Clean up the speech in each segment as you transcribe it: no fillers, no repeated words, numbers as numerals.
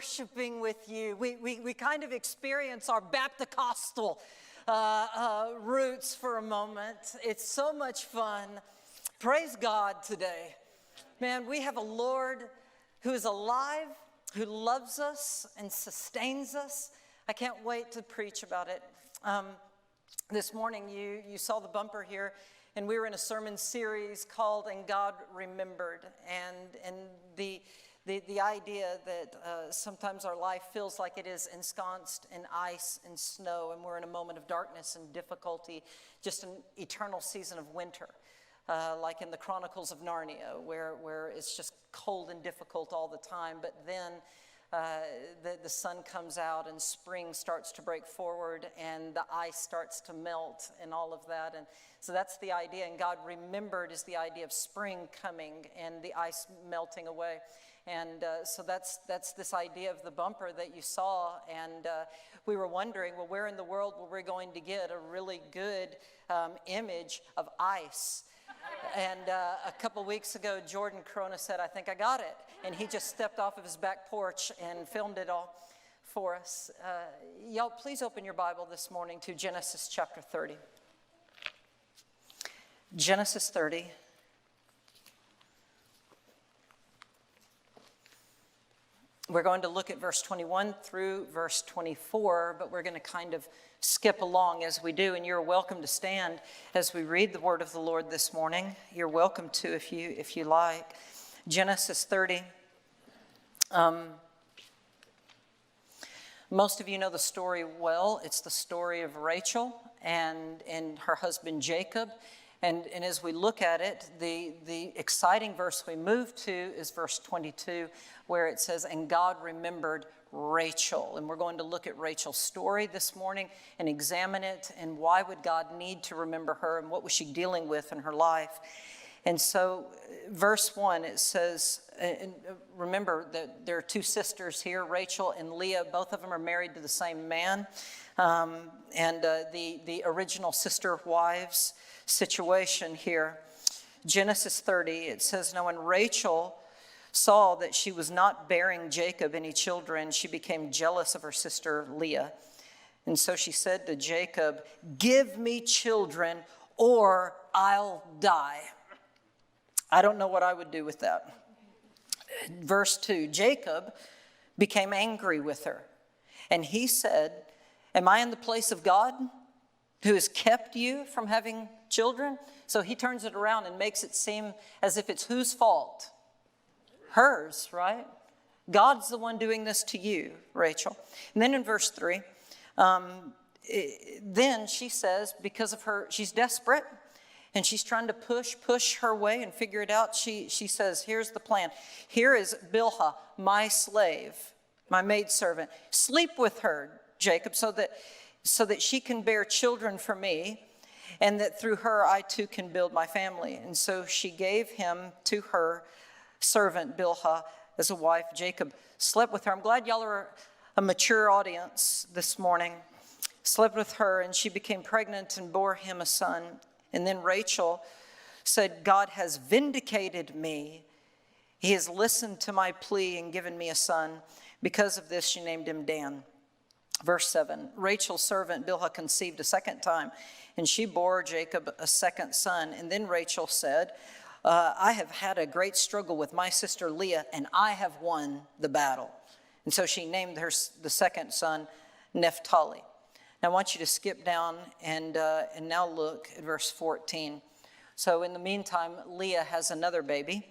worshiping with you. We kind of experience our Baptist-costal roots for a moment. It's so much fun. Praise God today. Man, we have a Lord who is alive, who loves us and sustains us. I can't wait to preach about it. This morning you saw the bumper here, and we were in a sermon series called "And God Remembered," and the idea that sometimes our life feels like it is ensconced in ice and snow, and we're in a moment of darkness and difficulty, just an eternal season of winter. Like in the Chronicles of Narnia, where it's just cold and difficult all the time, but then the sun comes out and spring starts to break forward and the ice starts to melt and all of that. And so that's the idea. And God remembered is the idea of spring coming and the ice melting away. And so that's this idea of the bumper that you saw. And we were wondering, well, where in the world were we going to get a really good image of ice? And a couple weeks ago, Jordan Corona said, "I think I got it." And he just stepped off of his back porch and filmed it all for us. Y'all, please open your Bible this morning to Genesis chapter 30. Genesis 30. We're going to look at verse 21 through verse 24, but we're going to kind of skip along as we do, and you're welcome to stand as we read the word of the Lord this morning. You're welcome to if you like. Genesis 30. Most of you know the story well. It's the story of Rachel and her husband Jacob. And as we look at it, the exciting verse we move to is verse 22, where it says, "And God remembered Rachel." And we're going to look at Rachel's story this morning and examine it, and why would God need to remember her, and what was she dealing with in her life. And so verse 1, it says, and remember that there are two sisters here, Rachel and Leah. Both of them are married to the same man. The original sister wives situation here. Genesis 30, it says, "Now when Rachel saw that she was not bearing Jacob any children, she became jealous of her sister Leah. And so she said to Jacob, 'Give me children or I'll die.'" I don't know what I would do with that. Verse 2, Jacob became angry with her, and he said, "Am I in the place of God, who has kept you from having children?" So he turns it around and makes it seem as if it's whose fault? Hers, right? God's the one doing this to you, Rachel. And then in verse 3, then she says, because of her, she's desperate, and she's trying to push her way and figure it out. She says, here's the plan. "Here is Bilhah, my slave, my maidservant. Sleep with her, Jacob, so that she can bear children for me, and that through her I too can build my family." And so she gave him to her servant Bilhah as a wife. Jacob slept with her. I'm glad y'all are a mature audience this morning. Slept with her, and she became pregnant and bore him a son. And then Rachel said, "God has vindicated me. He has listened to my plea and given me a son." Because of this, she named him Dan. Verse 7, Rachel's servant Bilhah conceived a second time, and she bore Jacob a second son. And then Rachel said, "I have had a great struggle with my sister Leah, and I have won the battle." And so she named the second son Naphtali. Now I want you to skip down and now look at verse 14. So in the meantime, Leah has another baby.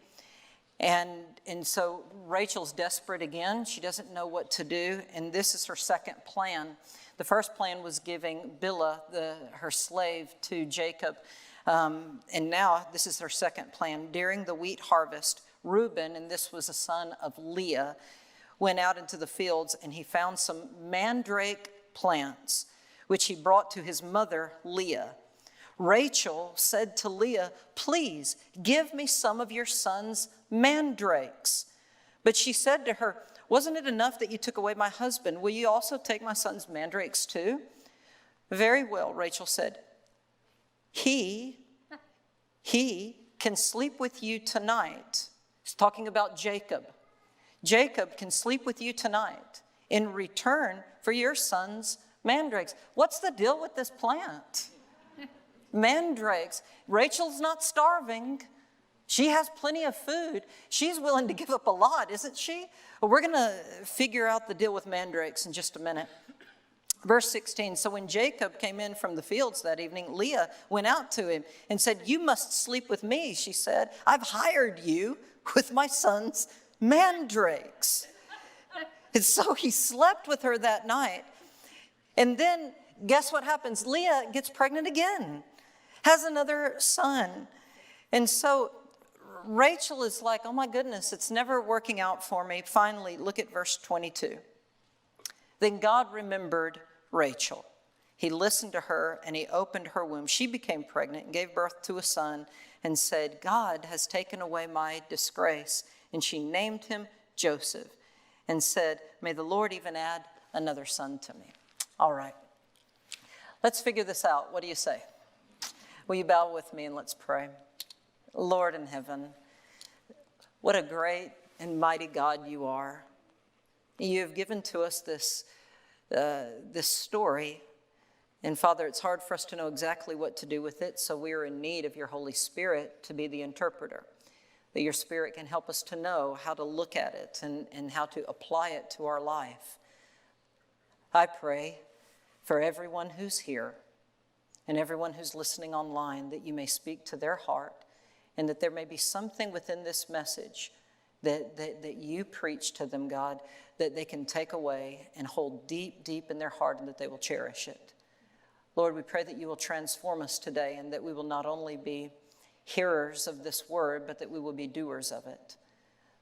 And so Rachel's desperate again. She doesn't know what to do. And this is her second plan. The first plan was giving Bilhah, her slave, to Jacob. And now this is her second plan. During the wheat harvest, Reuben, and this was a son of Leah, went out into the fields, and he found some mandrake plants, which he brought to his mother Leah. Rachel said to Leah, "Please give me some of your son's mandrakes." But she said to her, "Wasn't it enough that you took away my husband? Will you also take my son's mandrakes too?" "Very well," Rachel said. He can sleep with you tonight." She's talking about Jacob. Jacob can sleep with you tonight in return for your son's mandrakes. What's the deal with this plant? Mandrakes. Rachel's not starving. She has plenty of food. She's willing to give up a lot, isn't she? Well, we're going to figure out the deal with mandrakes in just a minute. Verse 16, so when Jacob came in from the fields that evening, Leah went out to him and said, you must sleep with me, she said. I've hired you with my son's mandrakes. And so he slept with her that night. And then guess what happens? Leah gets pregnant again, has another son. And so Rachel is like, oh my goodness, it's never working out for me. Finally, look at verse 22. Then God remembered Rachel. He listened to her and he opened her womb. She became pregnant and gave birth to a son and said, God has taken away my disgrace. And she named him Joseph and said, may the Lord even add another son to me. All right, let's figure this out. What do you say? Will you bow with me and let's pray? Lord in heaven, what a great and mighty God you are. You have given to us this story. And Father, it's hard for us to know exactly what to do with it, so we are in need of your Holy Spirit to be the interpreter. That your Spirit can help us to know how to look at it and how to apply it to our life. I pray for everyone who's here and everyone who's listening online that you may speak to their heart and that there may be something within this message that you preach to them, God, that they can take away and hold deep, deep in their heart and that they will cherish it. Lord, we pray that you will transform us today and that we will not only be hearers of this word, but that we will be doers of it.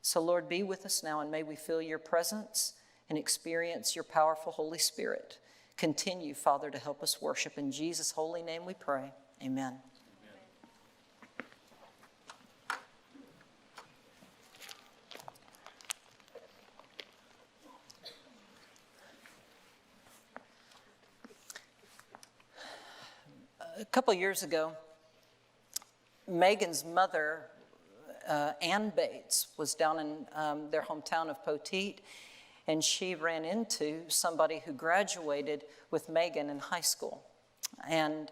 So, Lord, be with us now and may we feel your presence and experience your powerful Holy Spirit. Continue, Father, to help us worship. In Jesus' holy name we pray. Amen. A couple years ago, Megan's mother, Ann Bates, was down in their hometown of Poteet, and she ran into somebody who graduated with Megan in high school. And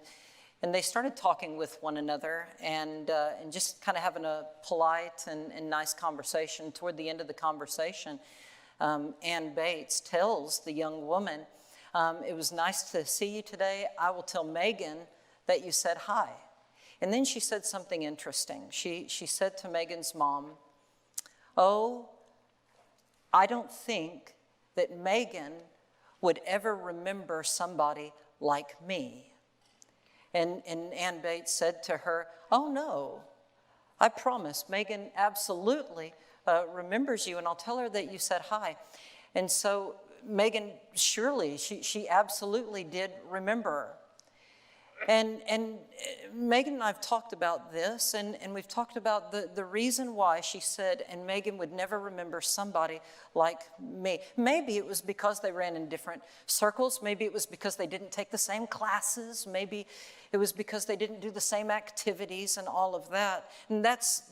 they started talking with one another and just kind of having a polite and nice conversation. Toward the end of the conversation, Ann Bates tells the young woman, it was nice to see you today. I will tell Megan that you said hi. And then she said something interesting. She said to Megan's mom, oh, I don't think that Megan would ever remember somebody like me. And Ann Bates said to her, oh no, I promise Megan absolutely remembers you, and I'll tell her that you said hi. And so Megan, surely, she absolutely did remember her. And Megan and I have talked about this, and we've talked about the reason why she said, and Megan would never remember somebody like me. Maybe it was because they ran in different circles. Maybe it was because they didn't take the same classes. Maybe it was because they didn't do the same activities and all of that. And that's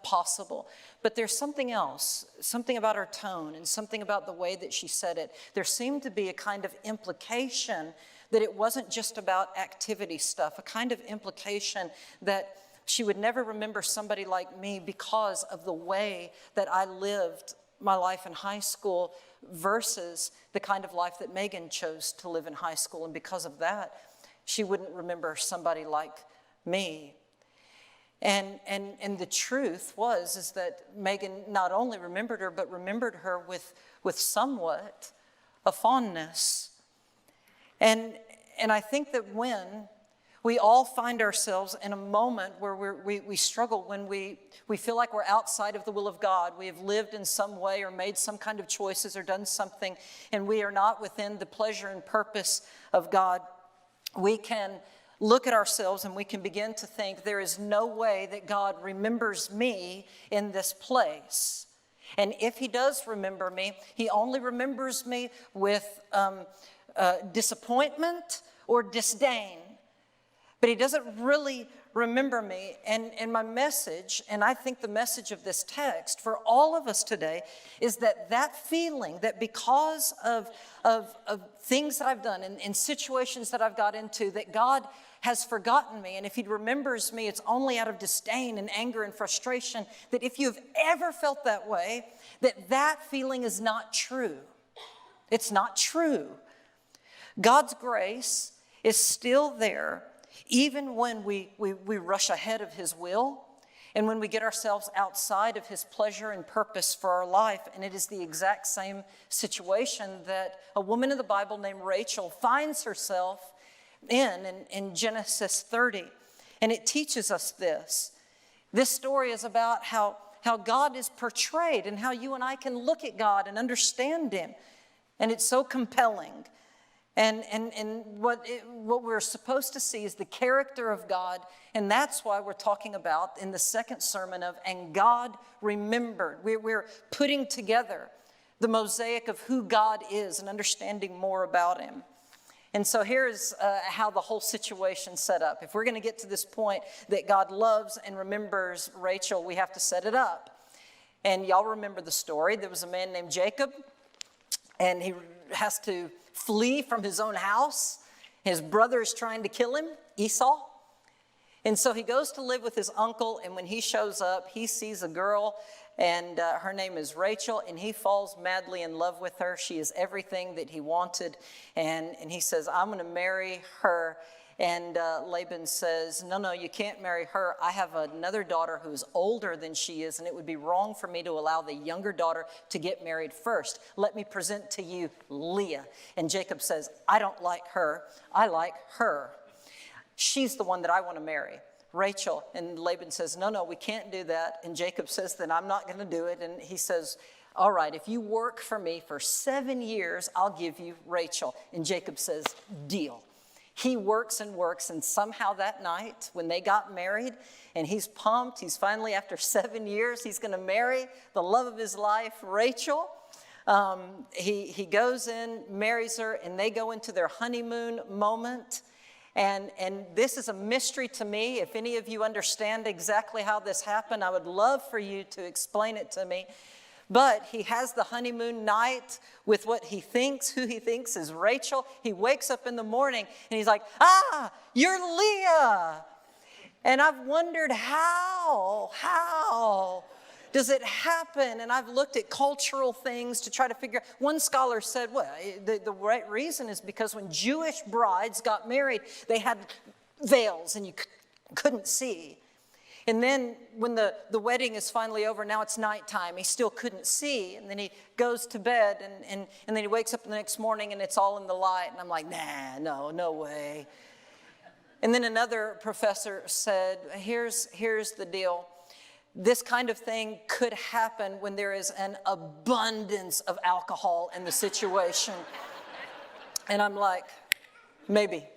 possible. But there's something else, something about her tone and something about the way that she said it. There seemed to be a kind of implication that it wasn't just about activity stuff, a kind of implication that she would never remember somebody like me because of the way that I lived my life in high school versus the kind of life that Megan chose to live in high school. And because of that, she wouldn't remember somebody like me. And the truth is that Megan not only remembered her, but remembered her with somewhat a fondness. And I think that when we all find ourselves in a moment where we struggle, when we feel like we're outside of the will of God, we have lived in some way or made some kind of choices or done something, and we are not within the pleasure and purpose of God, we can look at ourselves and we can begin to think, there is no way that God remembers me in this place. And if he does remember me, he only remembers me with disappointment or disdain. But he doesn't really remember me. And my message, and I think the message of this text for all of us today, is that feeling that because of things that I've done and situations that I've got into, that God has forgotten me. And if he remembers me, it's only out of disdain and anger and frustration. That if you've ever felt that way, that feeling is not true. It's not true. God's grace is still there, even when we rush ahead of his will and when we get ourselves outside of his pleasure and purpose for our life. And it is the exact same situation that a woman in the Bible named Rachel finds herself in Genesis 30. And it teaches us this. This story is about how God is portrayed and how you and I can look at God and understand him. And it's so compelling. And what we're supposed to see is the character of God. And that's why we're talking about in the second sermon of, and God remembered. We're putting together the mosaic of who God is and understanding more about him. And so here's how the whole situation set up. If we're going to get to this point that God loves and remembers Rachel, we have to set it up. And y'all remember the story. There was a man named Jacob, and he has to flee from his own house. His brother is trying to kill him, Esau. And so he goes to live with his uncle, and when he shows up, he sees a girl, and her name is Rachel, and he falls madly in love with her. She is everything that he wanted, and he says, I'm going to marry her. And Laban says, no, you can't marry her. I have another daughter who's older than she is, and it would be wrong for me to allow the younger daughter to get married first. Let me present to you Leah. And Jacob says, I don't like her. I like her. She's the one that I want to marry, Rachel. And Laban says, no, we can't do that. And Jacob says, then I'm not going to do it. And he says, all right, if you work for me for 7 years, I'll give you Rachel. And Jacob says, deal. He works, and somehow that night when they got married, and he's pumped, he's finally, after 7 years, he's going to marry the love of his life, Rachel. He goes in, marries her, and they go into their honeymoon moment. And this is a mystery to me. If any of you understand exactly how this happened, I would love for you to explain it to me. But he has the honeymoon night with who he thinks is Rachel. He wakes up in the morning and he's like, you're Leah. And I've wondered how does it happen? And I've looked at cultural things to try to figure out. One scholar said, well, the right reason is because when Jewish brides got married, they had veils and you couldn't see. And then when the wedding is finally over, now it's nighttime, he still couldn't see. And then he goes to bed, and then he wakes up the next morning, and it's all in the light. And I'm like, no way. And then another professor said, here's the deal. This kind of thing could happen when there is an abundance of alcohol in the situation. And I'm like, maybe.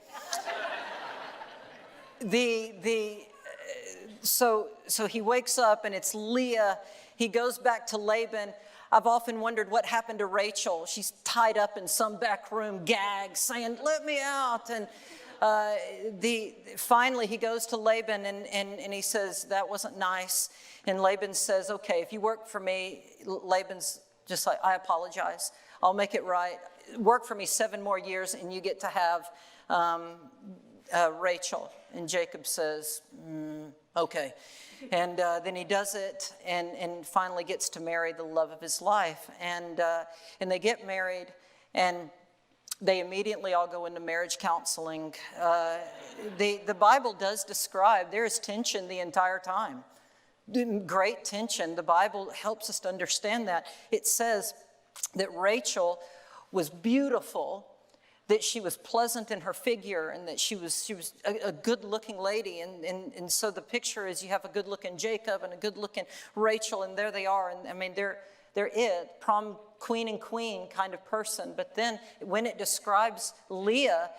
So he wakes up and it's Leah. He goes back to Laban. I've often wondered what happened to Rachel. She's tied up in some back room, gagged, saying, let me out. And finally he goes to Laban and he says, that wasn't nice. And Laban says, okay, if you work for me, Laban's just like, I apologize. I'll make it right. Work for me 7 more years and you get to have Rachel. And Jacob says, okay. And then he does it and finally gets to marry the love of his life. And they get married, and they immediately all go into marriage counseling. The Bible does describe there is tension the entire time. Great tension. The Bible helps us to understand that. It says that Rachel was beautiful, that she was pleasant in her figure, and that she was a good-looking lady. And so the picture is you have a good-looking Jacob and a good-looking Rachel, and there they are. And I mean, they're prom queen and queen kind of person. But then when it describes Leah,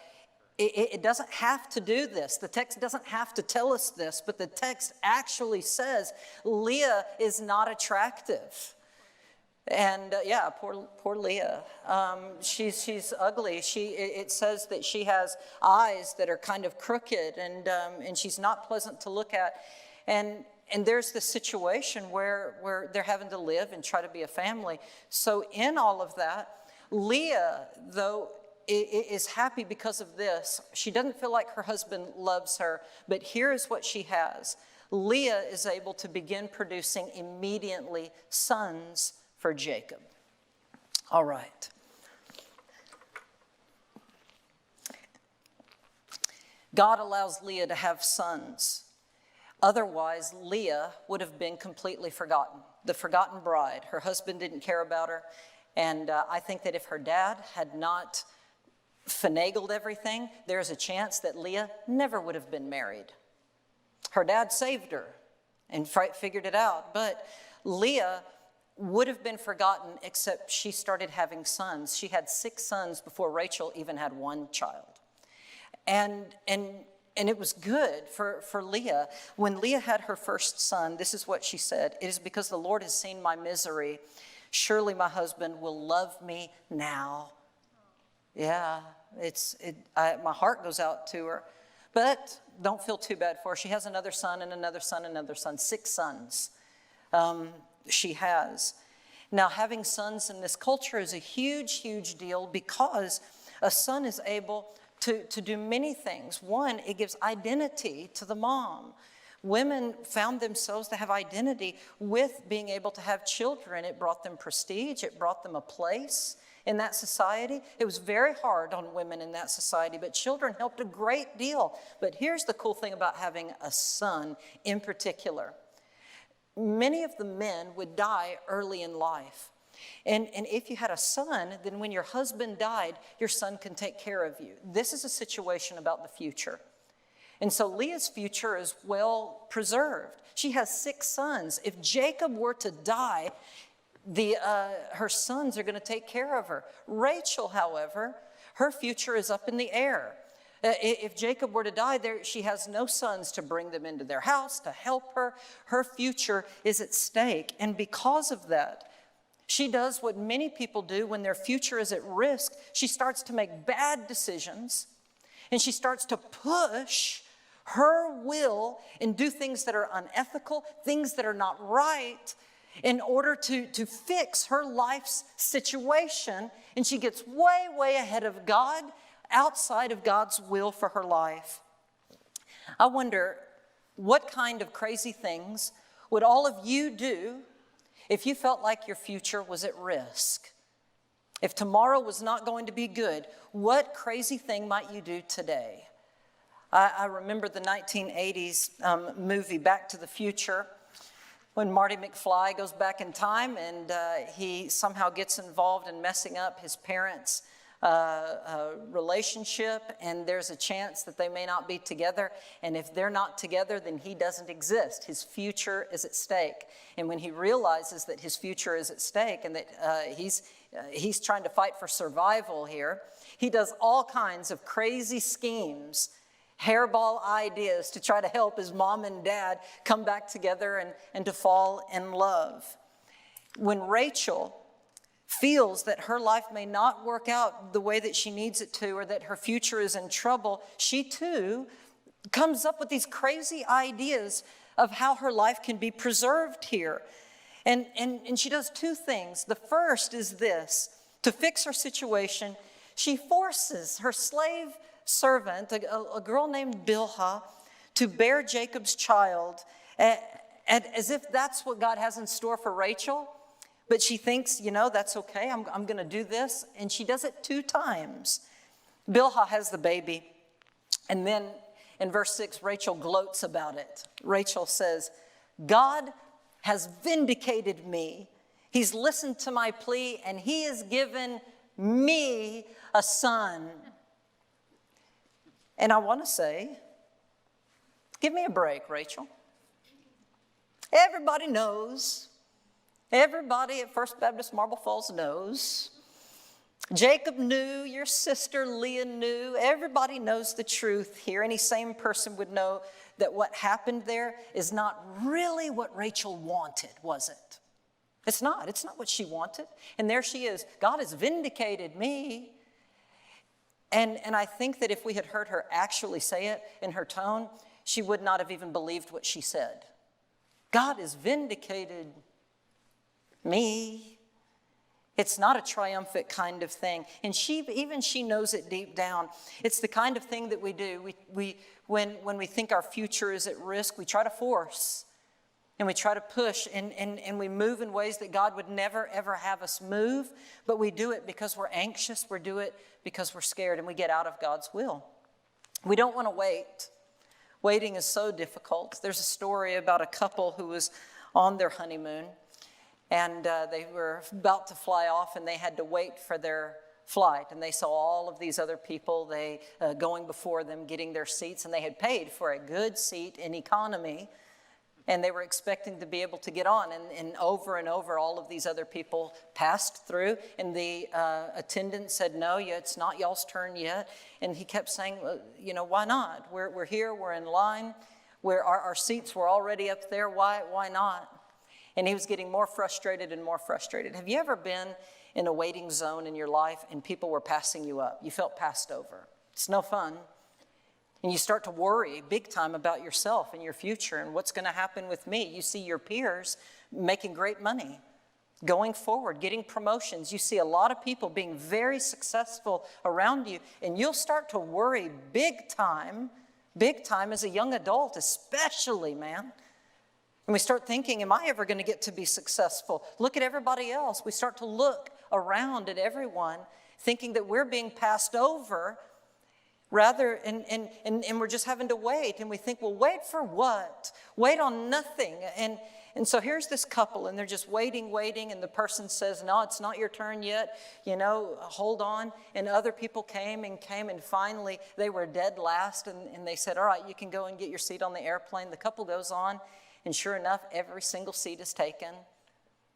it doesn't have to do this. The text doesn't have to tell us this, but the text actually says Leah is not attractive. And yeah, poor Leah. She's ugly. It says that she has eyes that are kind of crooked, and she's not pleasant to look at. And there's this situation where they're having to live and try to be a family. So in all of that, Leah, though, is happy because of this. She doesn't feel like her husband loves her, but here's what she has. Leah is able to begin producing immediately sons for Jacob. All right. God allows Leah to have sons. Otherwise, Leah would have been completely forgotten. The forgotten bride. Her husband didn't care about her. And I think that if her dad had not finagled everything, there's a chance that Leah never would have been married. Her dad saved her and figured it out. But Leah would have been forgotten, except she started having sons. She had 6 sons before Rachel even had 1 child. And it was good for Leah. When Leah had her first son, this is what she said: "It is because the Lord has seen my misery. Surely my husband will love me now." Yeah, my heart goes out to her. But don't feel too bad for her. She has another son and another son and another son. 6 sons she has. Now, having sons in this culture is a huge, huge deal, because a son is able to do many things. One, it gives identity to the mom. Women found themselves to have identity with being able to have children. It brought them prestige. It brought them a place in that society. It was very hard on women in that society, but children helped a great deal. But here's the cool thing about having a son in particular. Many of the men would die early in life. And if you had a son, then when your husband died, your son can take care of you. This is a situation about the future. And so Leah's future is well preserved. She has 6 sons. If Jacob were to die, her sons are going to take care of her. Rachel, however, her future is up in the air. If Jacob were to die, she has no sons to bring them into their house, to help her. Her future is at stake. And because of that, she does what many people do when their future is at risk. She starts to make bad decisions, and she starts to push her will and do things that are unethical, things that are not right, in order to fix her life's situation. And she gets way, way ahead of God, outside of God's will for her life. I wonder, what kind of crazy things would all of you do if you felt like your future was at risk? If tomorrow was not going to be good, what crazy thing might you do today? I remember the 1980s movie Back to the Future, when Marty McFly goes back in time and he somehow gets involved in messing up his parents' relationship, and there's a chance that they may not be together. And if they're not together, then he doesn't exist. His future is at stake. And when he realizes that his future is at stake and that he's trying to fight for survival here, he does all kinds of crazy schemes, hairball ideas to try to help his mom and dad come back together and to fall in love. When Rachel feels that her life may not work out the way that she needs it to, or that her future is in trouble, she too comes up with these crazy ideas of how her life can be preserved here. And she does 2 things. The first is this: to fix her situation, she forces her slave servant, a girl named Bilhah, to bear Jacob's child, as if that's what God has in store for Rachel. But she thinks, that's okay, I'm going to do this. And she does it 2 times. Bilhah has the baby. And then in verse 6, Rachel gloats about it. Rachel says, "God has vindicated me. He's listened to my plea, and he has given me a son." And I want to say, give me a break, Rachel. Everybody knows. Everybody at First Baptist Marble Falls knows. Jacob knew, your sister Leah knew. Everybody knows the truth here. Any sane person would know that what happened there is not really what Rachel wanted, was it? It's not what she wanted. And there she is. God has vindicated me. And I think that if we had heard her actually say it in her tone, she would not have even believed what she said. God has vindicated me. It's not a triumphant kind of thing. And she knows it deep down. It's the kind of thing that we do. When we think our future is at risk, we try to force. And we try to push, and we move in ways that God would never, ever have us move. But we do it because we're anxious. We do it because we're scared, and we get out of God's will. We don't want to wait. Waiting is so difficult. There's a story about a couple who was on their honeymoon, and they were about to fly off, and they had to wait for their flight. And they saw all of these other people going before them, getting their seats, and they had paid for a good seat in economy. And they were expecting to be able to get on. And over all of these other people passed through. And the attendant said, no, it's not y'all's turn yet. And he kept saying, well, why not? We're here, we're in line. Our seats were already up there. Why not? And he was getting more frustrated and more frustrated. Have you ever been in a waiting zone in your life and people were passing you up? You felt passed over. It's no fun. And you start to worry big time about yourself and your future and what's going to happen with me. You see your peers making great money, going forward, getting promotions. You see a lot of people being very successful around you, and you'll start to worry big time as a young adult, especially, man. And we start thinking, am I ever going to get to be successful? Look at everybody else. We start to look around at everyone, thinking that we're being passed over. And we're just having to wait. And we think, well, wait for what? Wait on nothing. And so here's this couple, and they're just waiting. And the person says, no, it's not your turn yet. Hold on. And other people came, and finally they were dead last. And they said, all right, you can go and get your seat on the airplane. The couple goes on, and sure enough, every single seat is taken.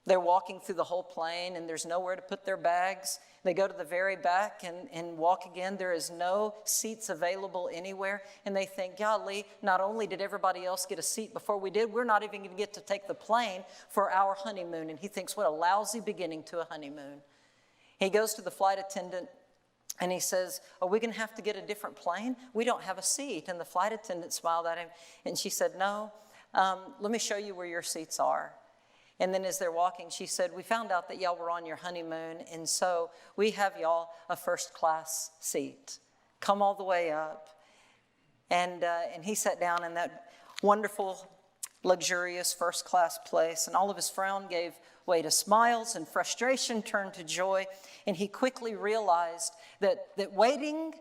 They're walking through the whole plane, and there's nowhere to put their bags. They go to the very back and walk again. There is no seats available anywhere. And they think, golly, not only did everybody else get a seat before we did, we're not even going to get to take the plane for our honeymoon. And he thinks, what a lousy beginning to a honeymoon. He goes to the flight attendant, and he says, are we going to have to get a different plane? We don't have a seat. And the flight attendant smiled at him, and she said, no, let me show you where your seats are. And then as they're walking, she said, we found out that y'all were on your honeymoon, and so we have y'all a first-class seat. Come all the way up. And he sat down in that wonderful, luxurious first-class place, and all of his frown gave way to smiles, and frustration turned to joy. And he quickly realized that waiting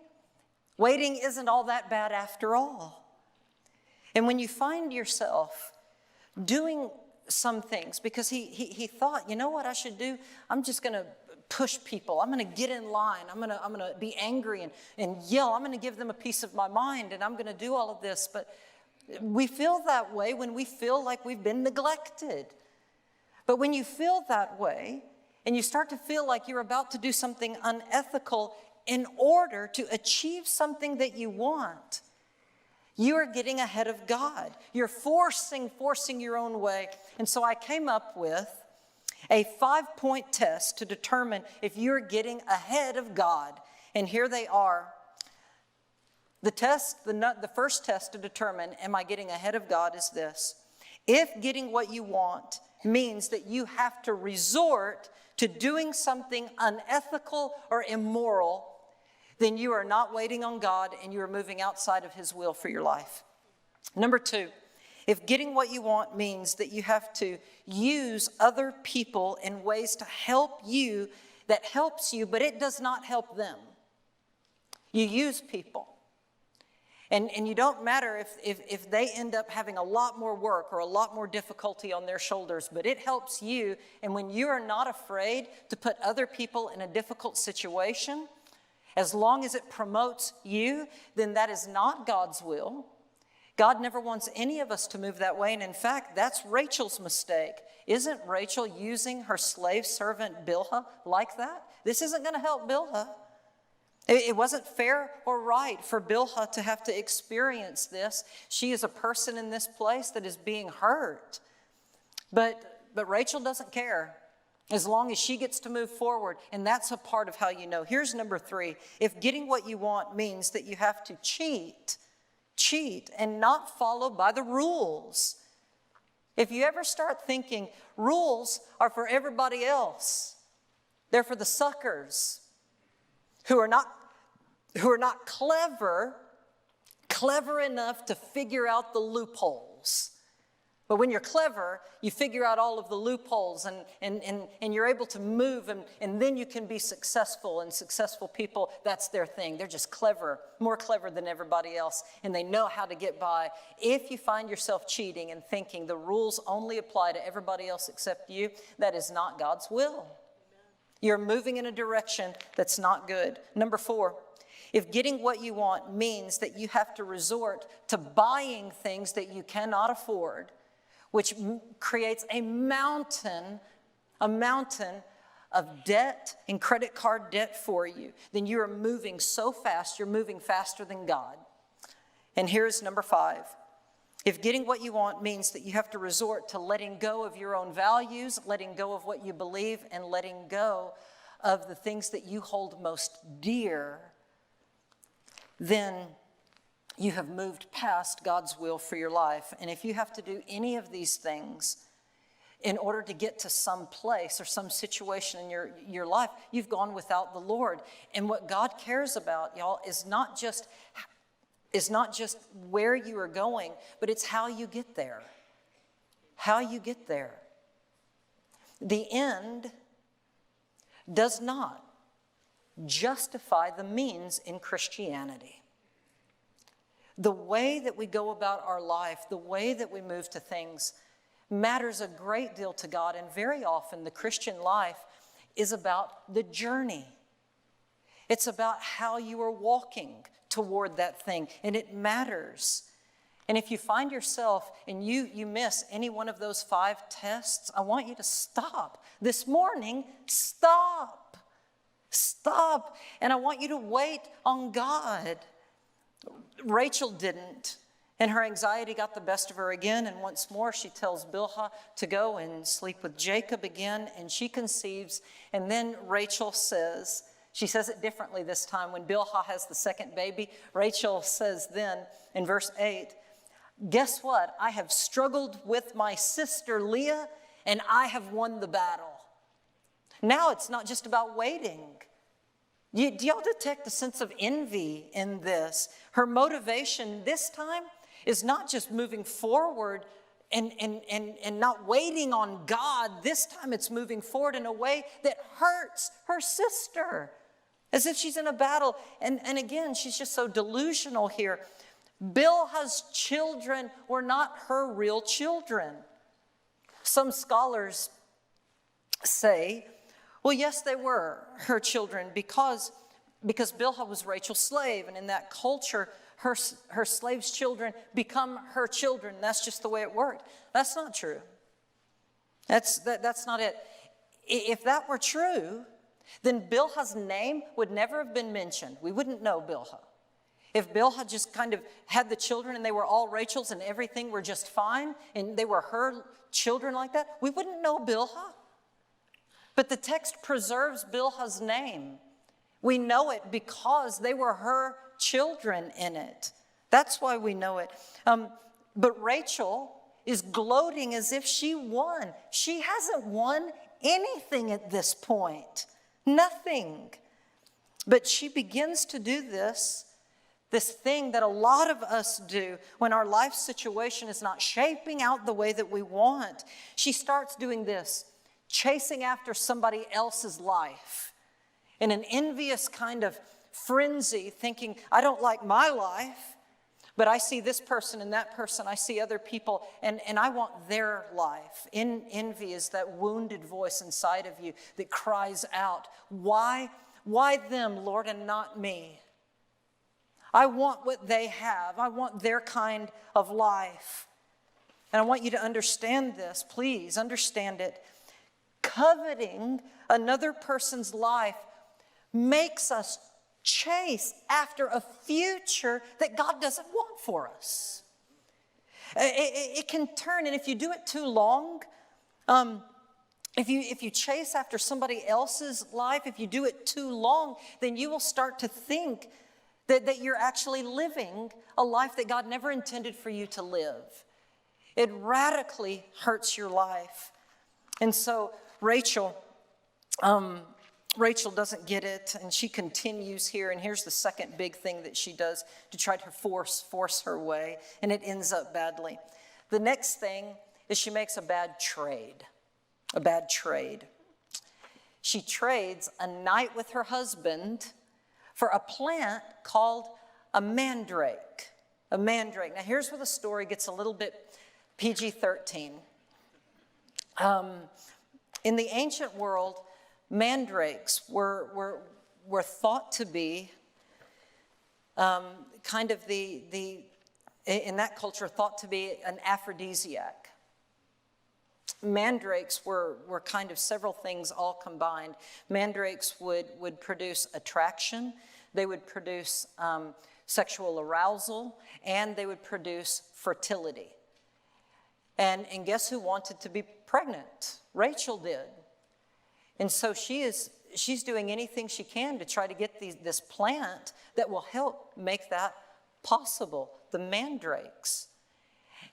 isn't all that bad after all. And when you find yourself doing some things, because he thought, you know what I should do? I'm just going to push people. I'm going to get in line. I'm going to be angry and yell. I'm going to give them a piece of my mind, and I'm going to do all of this. But we feel that way when we feel like we've been neglected. But when you feel that way and you start to feel like you're about to do something unethical in order to achieve something that you want, you are getting ahead of God. You're forcing your own way. And so I came up with a 5-point test to determine if you're getting ahead of God. And here they are. The first test to determine, am I getting ahead of God, is this. If getting what you want means that you have to resort to doing something unethical or immoral, then you are not waiting on God, and you are moving outside of His will for your life. Number 2, if getting what you want means that you have to use other people in ways to help you, that helps you, but it does not help them. You use people. And you don't matter if they end up having a lot more work or a lot more difficulty on their shoulders, but it helps you. And when you are not afraid to put other people in a difficult situation, as long as it promotes you, then that is not God's will. God never wants any of us to move that way. And in fact, that's Rachel's mistake. Isn't Rachel using her slave servant Bilhah like that? This isn't going to help Bilhah. It wasn't fair or right for Bilhah to have to experience this. She is a person in this place that is being hurt. But But Rachel doesn't care as long as she gets to move forward. And that's a part of how you know. Here's number 3. If getting what you want means that you have to cheat and not follow by the rules. If you ever start thinking rules are for everybody else, they're for the suckers who are not clever enough to figure out the loopholes. But when you're clever, you figure out all of the loopholes and you're able to move and then you can be successful. And successful people, that's their thing. They're just clever, more clever than everybody else, and they know how to get by. If you find yourself cheating and thinking the rules only apply to everybody else except you, that is not God's will. You're moving in a direction that's not good. Number 4, if getting what you want means that you have to resort to buying things that you cannot afford, which creates a mountain of debt and credit card debt for you, then you are moving so fast, you're moving faster than God. And here's number 5. If getting what you want means that you have to resort to letting go of your own values, letting go of what you believe, and letting go of the things that you hold most dear, then you have moved past God's will for your life. And if you have to do any of these things in order to get to some place or some situation in your life, you've gone without the Lord. And what God cares about, y'all, is not just where you are going, but it's how you get there. How you get there. The end does not justify the means in Christianity. The way that we go about our life, the way that we move to things, matters a great deal to God. And very often the Christian life is about the journey. It's about how you are walking toward that thing, and it matters. And if you find yourself and you miss any one of those 5 tests, I want you to stop. This morning, stop. Stop. And I want you to wait on God. Rachel didn't, and her anxiety got the best of her again, and once more she tells Bilhah to go and sleep with Jacob again, and she conceives. And then Rachel says, she says it differently this time. When Bilhah has the second baby, Rachel says then in verse 8, guess what? I have struggled with my sister Leah, and I have won the battle. Now it's not just about waiting. Do y'all detect a sense of envy in this? Her motivation this time is not just moving forward and not waiting on God. This time it's moving forward in a way that hurts her sister, as if she's in a battle. And again, she's just so delusional here. Bilhah's children were not her real children. Some scholars say, well, yes, they were her children because Bilhah was Rachel's slave, and in that culture, her slave's children become her children. That's just the way it worked. That's not true. That's not it. If that were true, then Bilhah's name would never have been mentioned. We wouldn't know Bilhah. If Bilhah just kind of had the children and they were all Rachel's and everything were just fine and they were her children like that, we wouldn't know Bilhah. But the text preserves Bilhah's name. We know it because they were her children in it. That's why we know it. But Rachel is gloating as if she won. She hasn't won anything at this point. Nothing. But she begins to do this thing that a lot of us do when our life situation is not shaping out the way that we want. She starts doing this, chasing after somebody else's life in an envious kind of frenzy, thinking, I don't like my life, but I see this person and that person, I see other people, and I want their life. Envy is that wounded voice inside of you that cries out, why them, Lord, and not me? I want what they have. I want their kind of life. And I want you to understand this. Please understand it. Coveting another person's life makes us chase after a future that God doesn't want for us. It can turn, and if you do it too long, If you chase after somebody else's life, if you do it too long, then you will start to think that you're actually living a life that God never intended for you to live. It radically hurts your life. And so Rachel doesn't get it, and she continues here. And here's the second big thing that she does to try to force her way, and it ends up badly. The next thing is she makes a bad trade. She trades a night with her husband for a plant called a mandrake. A mandrake. Now here's where the story gets a little bit PG-13. In the ancient world, mandrakes were thought to be kind of in that culture, thought to be an aphrodisiac. Mandrakes were kind of several things all combined. Mandrakes would produce attraction, they would produce sexual arousal, and they would produce fertility. And guess who wanted to be pregnant? Rachel did. And so she's doing anything she can to try to get this plant that will help make that possible, the mandrakes.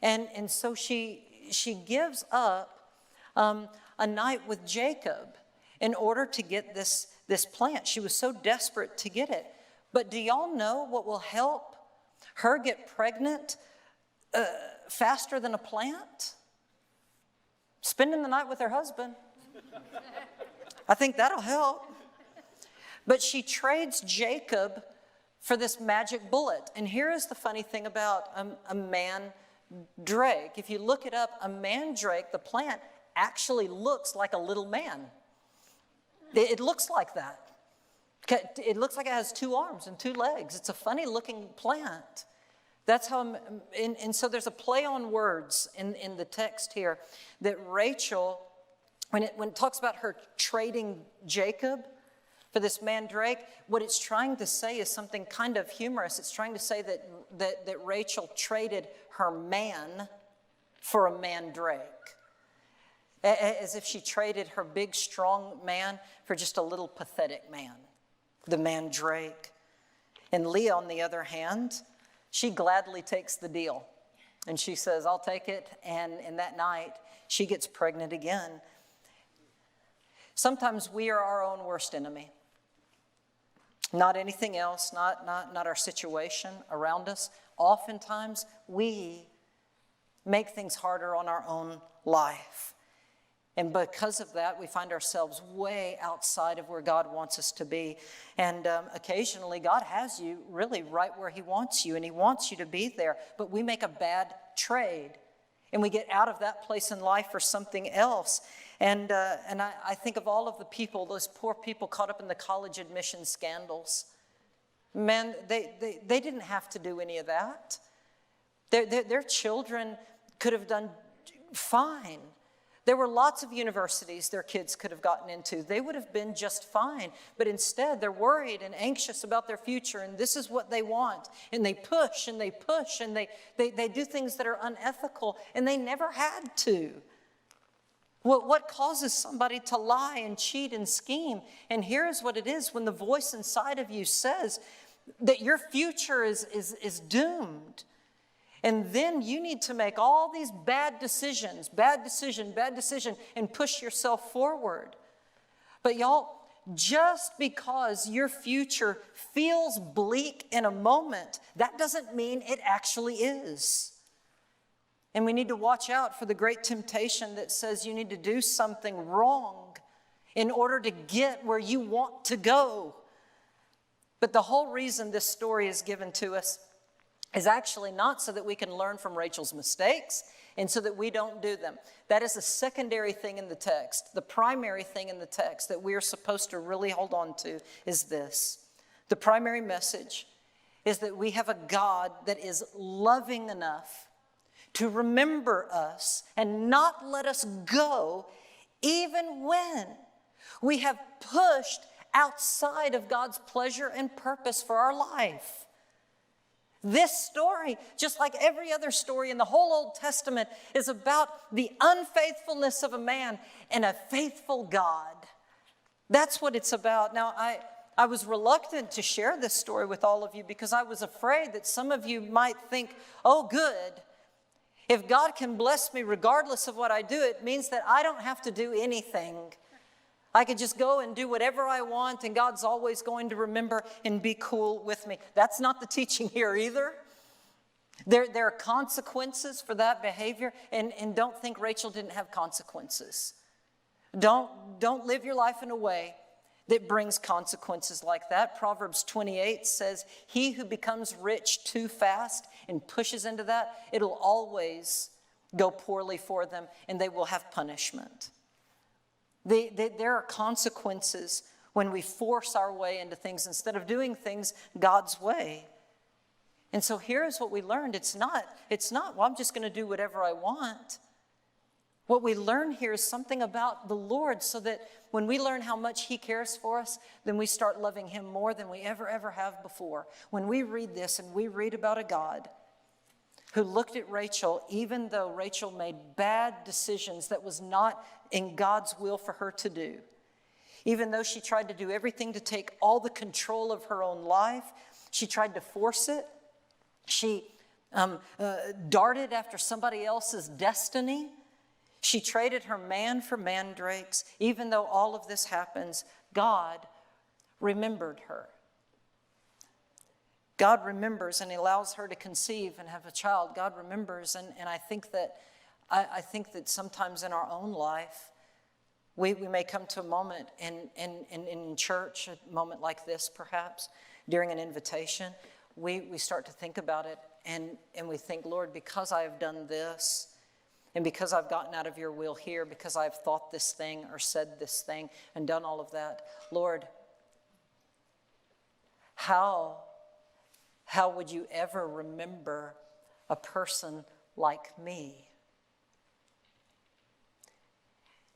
And so she gives up a night with Jacob in order to get this plant. She was so desperate to get it. But do y'all know what will help her get pregnant faster than a plant? Spending the night with her husband. I think that'll help. But she trades Jacob for this magic bullet. And here is the funny thing about a mandrake. If you look it up, a mandrake, the plant, actually looks like a little man. It looks like that. It looks like it has 2 arms and 2 legs. It's a funny looking plant. That's how, and so there's a play on words in the text here that Rachel, when it talks about her trading Jacob for this mandrake, what it's trying to say is something kind of humorous. It's trying to say that Rachel traded her man for a mandrake. As if she traded her big, strong man for just a little pathetic man, the mandrake. And Leah, on the other hand, she gladly takes the deal. And she says, I'll take it. And in that night, she gets pregnant again. Sometimes we are our own worst enemy. Not anything else, not our situation around us. Oftentimes, we make things harder on our own life. And because of that, we find ourselves way outside of where God wants us to be. And occasionally, God has you really right where he wants you, and he wants you to be there. But we make a bad trade, and we get out of that place in life for something else. And I think of all of the people, those poor people caught up in the college admission scandals. Man, they didn't have to do any of that. Their children could have done fine. There were lots of universities their kids could have gotten into. They would have been just fine. But instead, they're worried and anxious about their future, and this is what they want. And they push, and they push, and they do things that are unethical, and they never had to. What causes somebody to lie and cheat and scheme? And here's what it is when the voice inside of you says that your future is doomed. And then you need to make all these bad decision, and push yourself forward. But y'all, just because your future feels bleak in a moment, that doesn't mean it actually is. And we need to watch out for the great temptation that says you need to do something wrong in order to get where you want to go. But the whole reason this story is given to us is actually not so that we can learn from Rachel's mistakes and so that we don't do them. That is a secondary thing in the text. The primary thing in the text that we are supposed to really hold on to is this. The primary message is that we have a God that is loving enough to remember us and not let us go even when we have pushed outside of God's pleasure and purpose for our life. This story, just like every other story in the whole Old Testament, is about the unfaithfulness of a man and a faithful God. That's what it's about. Now, I was reluctant to share this story with all of you because I was afraid that some of you might think, oh, good. If God can bless me regardless of what I do, it means that I don't have to do anything. I could just go and do whatever I want, and God's always going to remember and be cool with me. That's not the teaching here either. There are consequences for that behavior, and don't think Rachel didn't have consequences. Don't live your life in a way that brings consequences like that. Proverbs 28 says, he who becomes rich too fast and pushes into that, it'll always go poorly for them, and they will have punishment. There are consequences when we force our way into things instead of doing things God's way. And so here's what we learned. It's not, well, I'm just going to do whatever I want. What we learn here is something about the Lord, so that when we learn how much he cares for us, then we start loving him more than we ever have before. When we read this and we read about a God who looked at Rachel, even though Rachel made bad decisions that was not in God's will for her to do, even though she tried to do everything to take all the control of her own life, she tried to force it. She darted after somebody else's destiny. She traded her man for mandrakes. Even though all of this happens, God remembered her. God remembers, and he allows her to conceive and have a child. God remembers, and I think that sometimes in our own life, we may come to a moment in church, a moment like this perhaps, during an invitation, we start to think about it, and we think, Lord, because I have done this, and because I've gotten out of your will here, because I've thought this thing or said this thing and done all of that, Lord, how would you ever remember a person like me?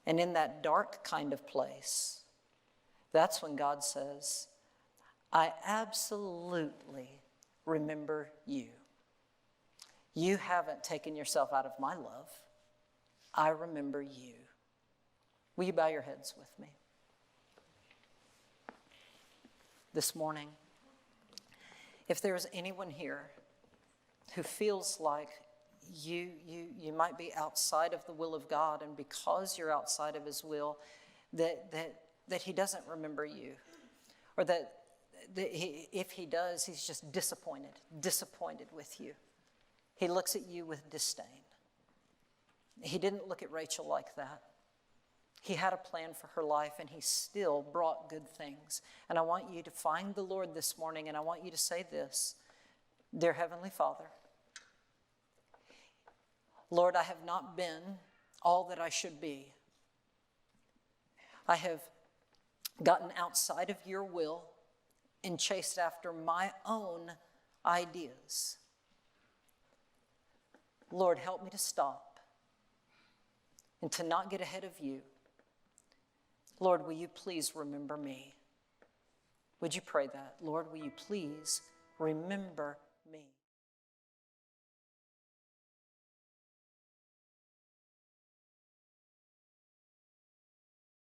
And in that dark kind of place, that's when God says, I absolutely remember you. You haven't taken yourself out of my love. I remember you. Will you bow your heads with me? This morning, if there is anyone here who feels like you might be outside of the will of God, and because you're outside of his will, that he doesn't remember you, or that if he does, he's just disappointed with you. He looks at you with disdain. He didn't look at Rachel like that. He had a plan for her life, and he still brought good things. And I want you to find the Lord this morning, and I want you to say this: Dear Heavenly Father, Lord, I have not been all that I should be. I have gotten outside of your will and chased after my own ideas. Lord, help me to stop and to not get ahead of you. Lord, will you please remember me? Would you pray that? Lord, will you please remember me?